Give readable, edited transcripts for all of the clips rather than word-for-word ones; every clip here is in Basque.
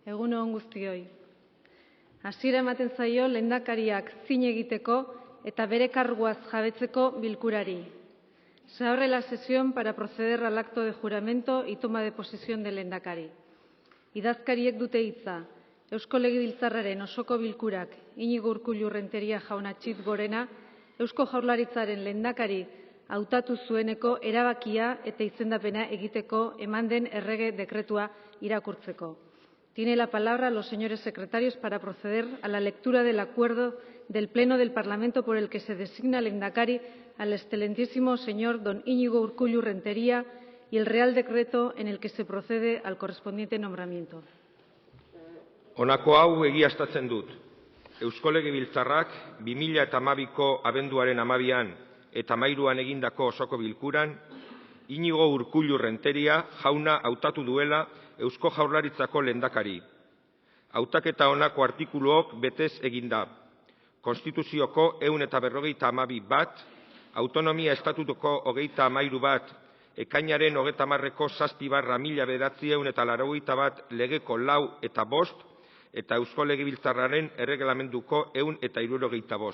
Egun on guztioi. Hasiera ematen zaio lehendakariak zin egiteko eta bere karguaz jabetzeko bilkurari. Se abre la sesión para proceder al acto de juramento y toma de posesión del lehendakari. Idazkariek dute hitza. Eusko Legebiltzarraren osoko bilkurak Iñigo Urkullu Renteria jauna txit gorena Eusko Jaurlaritzaren lehendakari hautatu zueneko erabakia eta izendapena egiteko eman den errege dekretua irakurtzeko. Tiene la palabra los señores secretarios para proceder a la lectura del acuerdo del Pleno del Parlamento por el que se designa lehendakari al excelentísimo señor don Iñigo Urkullu Rentería y el Real Decreto en el que se procede al correspondiente nombramiento. Honako hau egiaztatzen dut. Eusko Legebiltzarrak 2012ko abenduaren 12an eta 13an egindako osoko bilkuran Iñigo Urkullu Renteria jauna hautatu duela Eusko Jaurlaritzako lehendakari. Hautaketa honako artikuluok betez eginda. Konstituzioko 152.1, Autonomia Estatutuko 33.1, Ekainaren 30ko 7/1981 legeko 4 eta 5, eta Eusko Legebiltzarraren erregelamenduko 175.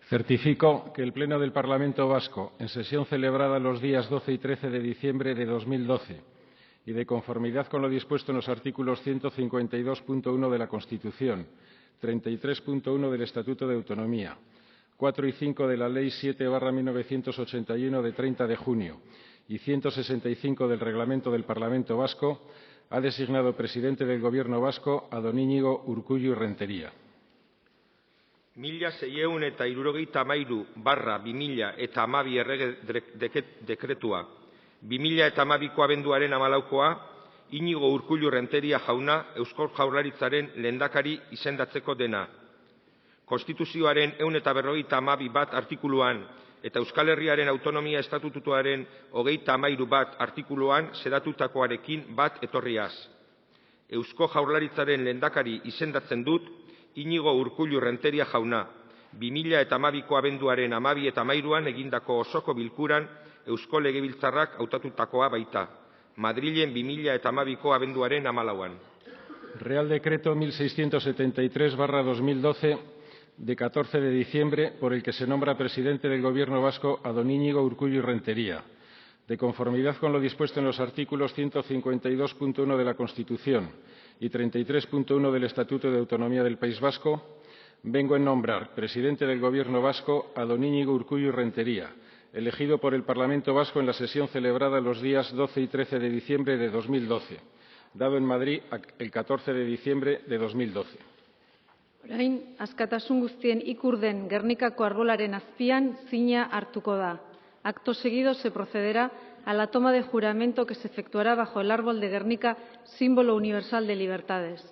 Certifico que el Pleno del Parlamento Vasco, en sesión celebrada los días 12 y 13 de diciembre de 2012, y de conformidad con lo dispuesto en los artículos 152.1 de la Constitución, 33.1 del Estatuto de Autonomía, 4 y 5 de la Ley 7/1981 de 30 de junio y 165 del Reglamento del Parlamento Vasco, ha designado presidente del Gobierno vasco a don Iñigo Urkullu Rentería. 1673/2012 errege dekretua, 2012ko abenduaren 14koa, Iñigo Urkullu Renteria jauna Eusko Jaurlaritzaren lehendakari izendatzeko dena. Konstituzioaren 152.1 artikuluan eta Euskal Herriaren Autonomia Estatutuaren 33.1 artikuluan xedatutakoarekin bat etorriaz. Eusko Jaurlaritzaren lehendakari izendatzen dut Iñigo Urkullu Renteria jauna, 2012ko abenduaren 12 eta 13an egindako osoko bilkuran Eusko Legebiltzarrak hautatutakoa baita. Madrilen 2012ko abenduaren 14an. Real Decreto 1673/2012 de 14 de diciembre por el que se nombra presidente del Gobierno vasco a don Iñigo Urkullu Rentería. De conformidad con lo dispuesto en los artículos 152.1 de la Constitución y 33.1 del Estatuto de Autonomía del País Vasco, vengo en nombrar presidente del Gobierno vasco a don Iñigo Urkullu Rentería, elegido por el Parlamento Vasco en la sesión celebrada los días 12 y 13 de diciembre de 2012, dado en Madrid el 14 de diciembre de 2012. Orain, askatasun guztien ikur den Gernikako arbolaren azpian zina hartuko da. Acto seguido se procederá a la toma de juramento que se efectuará bajo el árbol de Gernika, símbolo universal de libertades.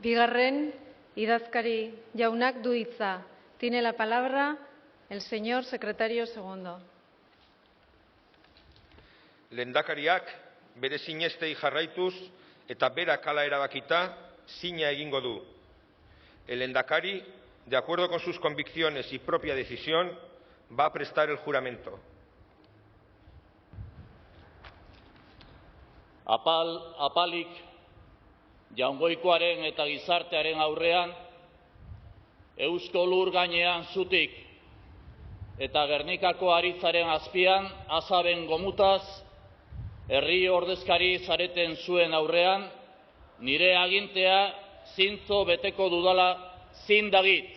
Bigarren idazkari jaunak du hitza. Tiene la palabra el señor secretario segundo. Lehendakariak bere sinestei jarraituz eta berak hala erabakita zina egingo du. El lehendakari, de acuerdo con sus convicciones y propia decisión, va a prestar el juramento. Apalik jaungoikoaren eta gizartearen aurrean, Eusko Lur gainean zutik eta Gernikako haritzaren azpian azaben gomutaz, herri ordezkari zareten zuen aurrean, nire agintea zintzo beteko dudala zindagit.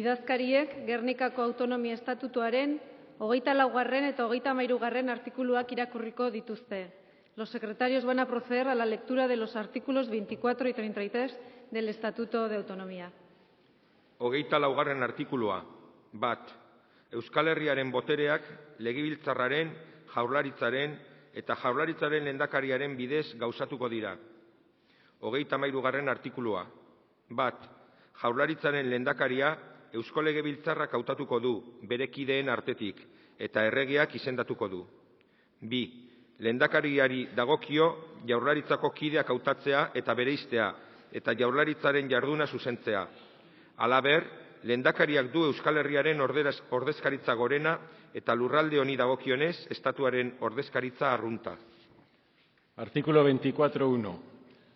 idazkariek Gernikako Autonomia Estatutuaren 24. eta 33. artikuluak irakurriko dituzte. Los secretarios van a proceder a la lectura de los artículos 24 y 33 del Estatuto de Autonomía. 24. artikulua. Bat. Euskal Herriaren botereak Legebiltzarraren, Jaurlaritzaren eta Jaurlaritzaren lehendakariaren bidez gauzatuko dira. 33. artikulua. Bat. Jaurlaritzaren lehendakaria Eusko Legebiltzarrak hautatuko du, bere kideen artetik, eta erregeak izendatuko du. 2. Lehendakariari dagokio Jaurlaritzako kideak hautatzea eta bereiztea, eta Jaurlaritzaren jarduna zuzentzea. Halaber, lehendakariak du Euskal Herriaren ordezkaritza gorena eta lurralde honi dagokionez estatuaren ordezkaritza arrunta. Artículo 24.1.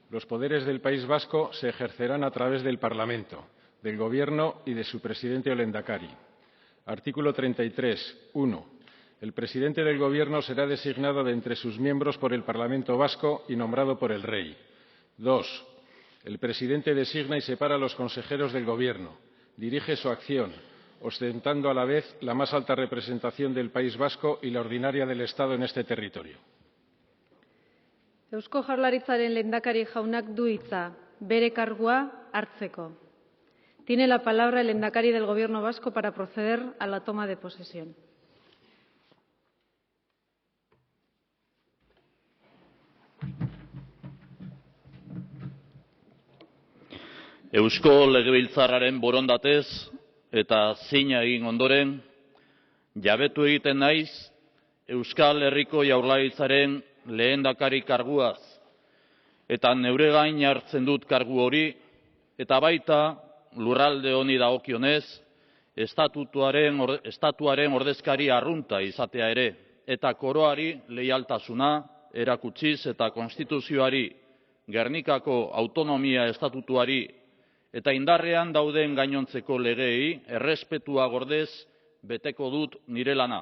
Los poderes del País Vasco se ejercerán a través del Parlamento, del Gobierno y de su presidente o lehendakari. Artículo 33.1. El presidente del Gobierno será designado de entre sus miembros por el Parlamento Vasco y nombrado por el Rey. 2. El presidente designa y separa a los consejeros del Gobierno. Dirige su acción, ostentando a la vez la más alta representación del País Vasco y la ordinaria del Estado en este territorio. Eusko Jaurlaritzaren lehendakari jaunak du hitza, bere kargua hartzeko. Tiene la palabra el lehendakari del Gobierno vasco para proceder a la toma de posesión. Eusko Legebiltzarraren borondatez eta zina egin ondoren, jabetu egiten naiz Euskal Herriko Jaurlaritzaren lehendakari karguaz, eta neure gain hartzen dut kargu hori, eta baita lurralde honi dagokionez, estatuaren ordezkari arrunta izatea ere, eta koroari leialtasuna erakutsiz eta konstituzioari, Gernikako Autonomia Estatutuari eta indarrean dauden gainontzeko legeei errespetua gordez beteko dut nire lana.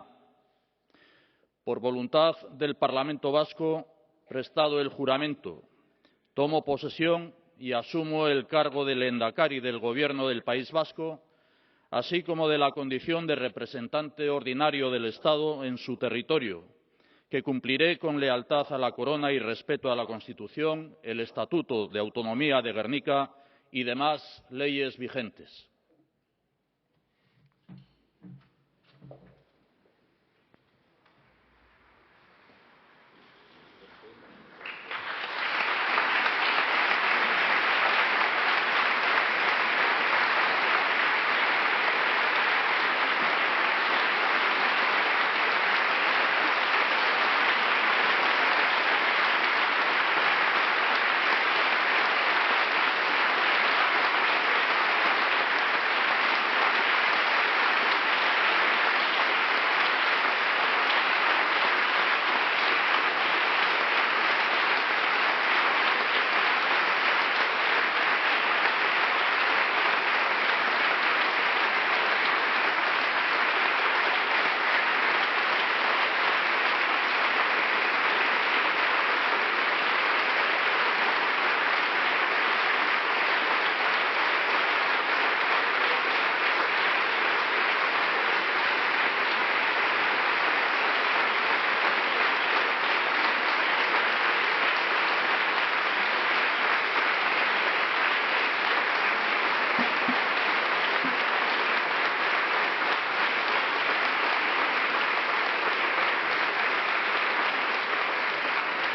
Por voluntad del Parlamento Vasco, prestado el juramento, tomo posesión y asumo el cargo de lehendakari del Gobierno del País Vasco, así como de la condición de representante ordinario del Estado en su territorio, que cumpliré con lealtad a la corona y respeto a la Constitución, el Estatuto de Autonomía de Gernika y demás leyes vigentes.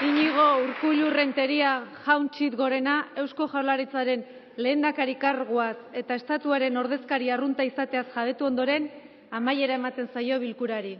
Iñigo Urkullu Renteria Jaun Txit-Gorena Eusko Jaurlaritzaren lehendakari karguaz eta estatuaren ordezkari arrunta izateaz jabetu ondoren, amaiera ematen zaio bilkurari.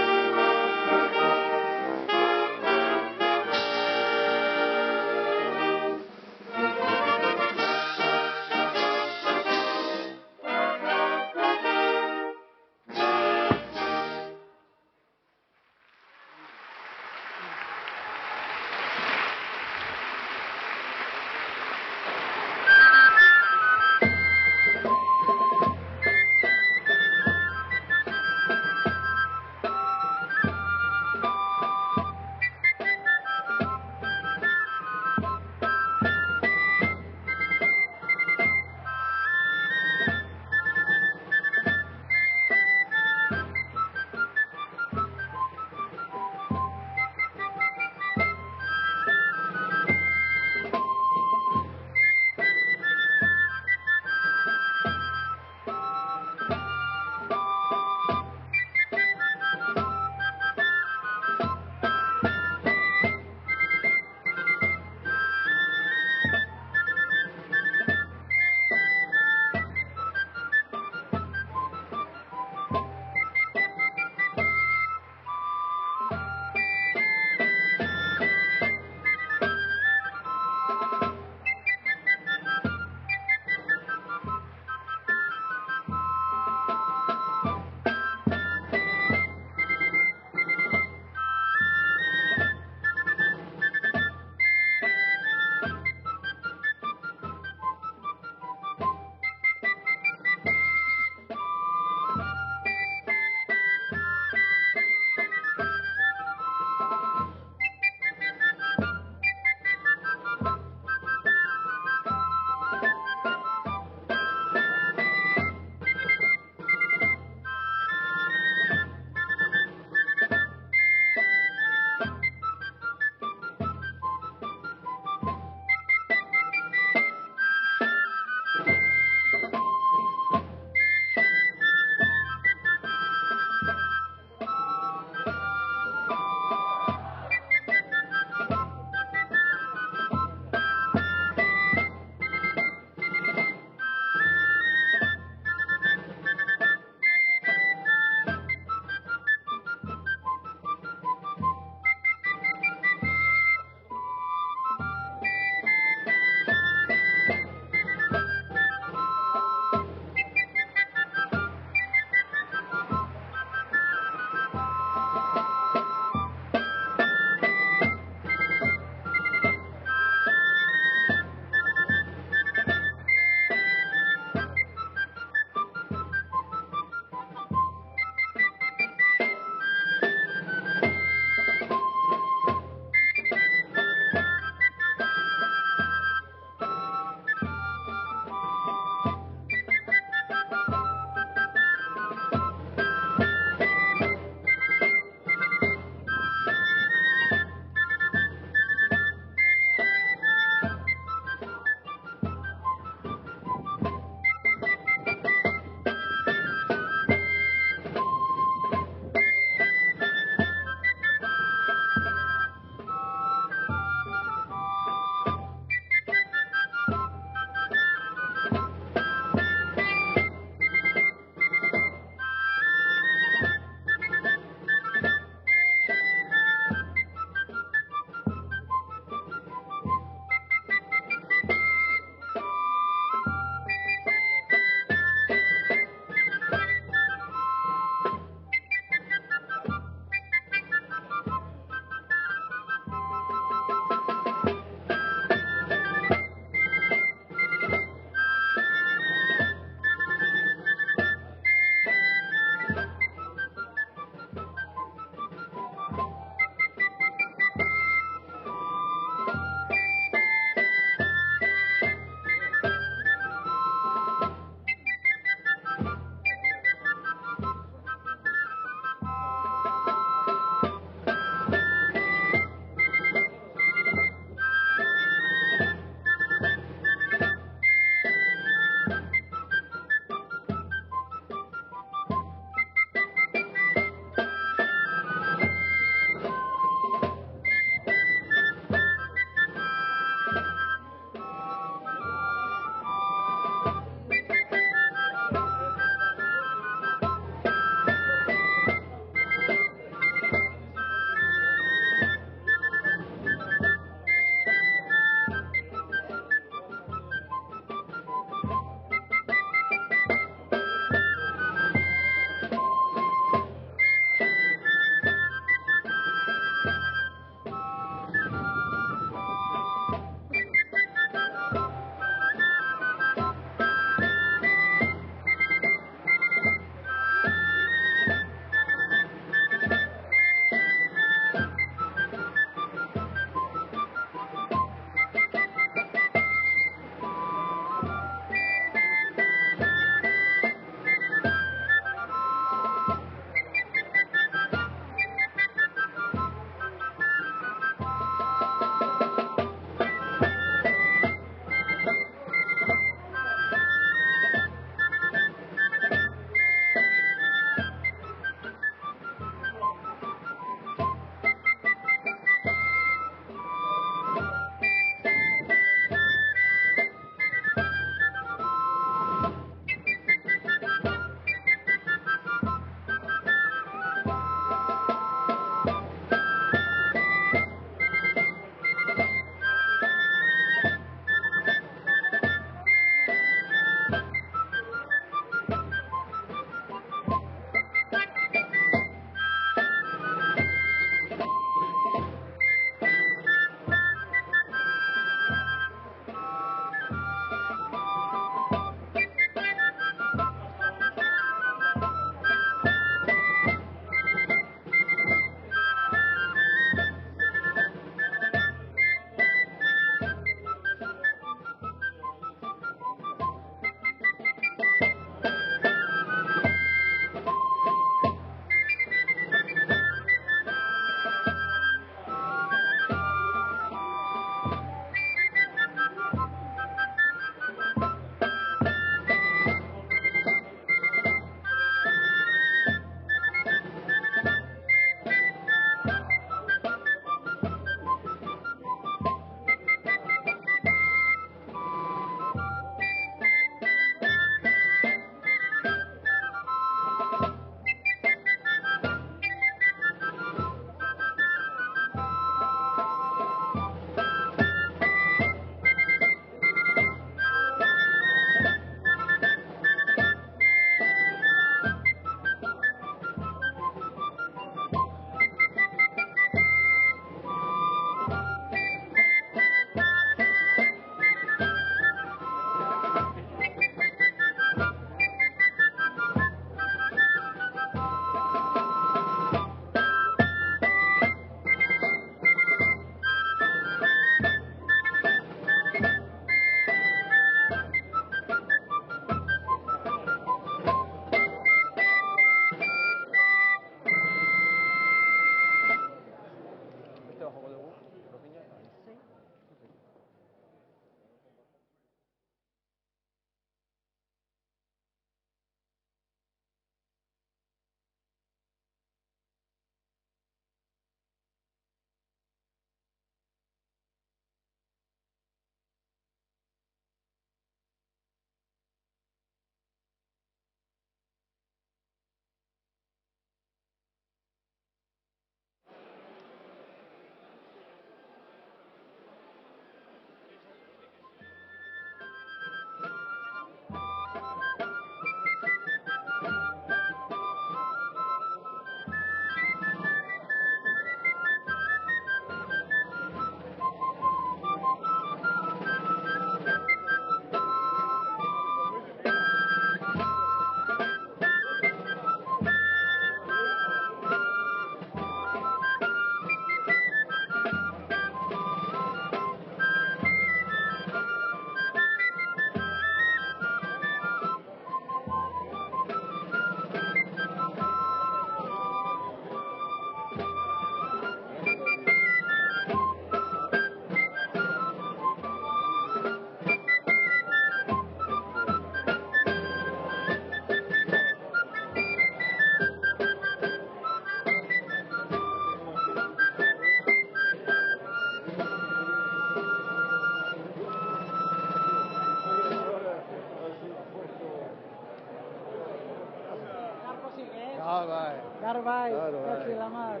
bai, katzi lamar.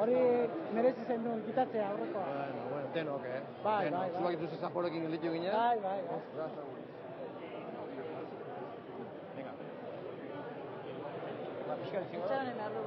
Hori merezi zen duen kitatzea aurrekoa. Bueno, denok, Bai. Zuak ituzu Sapporokin gelditu ginen? Bai. Venga. Itxaronen arlo,